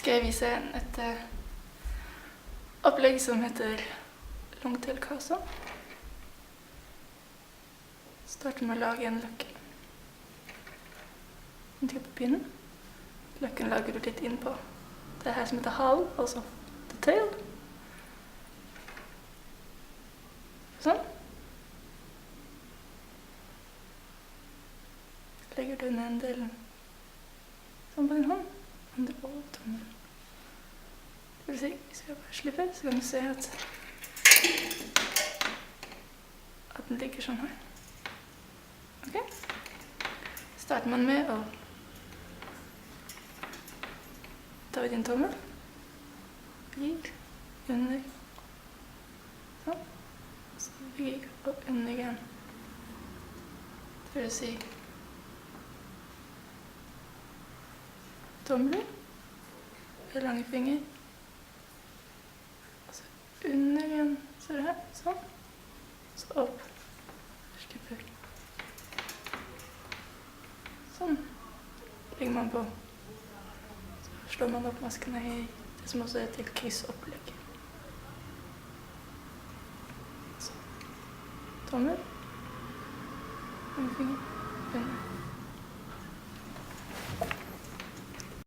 skal jeg vise et opplegg som heter longtail-kasa. Starter med å lage en løkke. En type pinne. Løkken lager du litt inn på det her som heter halen, altså the tail. Sånn. Legger du ned en del sånn på din hånd. Andre over tommelen. Det vil si, hvis jeg bare slipper, så kan du se at den ligger sånn her. Ok? Starter man med å ta ut din tommel. Gir, under. Sånn. Så gir og under igjen. Det vil si tommelen, lange finger, og så under igjen, ser du her, sånn, så opp, slipper, sånn, legger man på, så slår man opp maskene i det som også heter kryssopplegg. Så, tommel,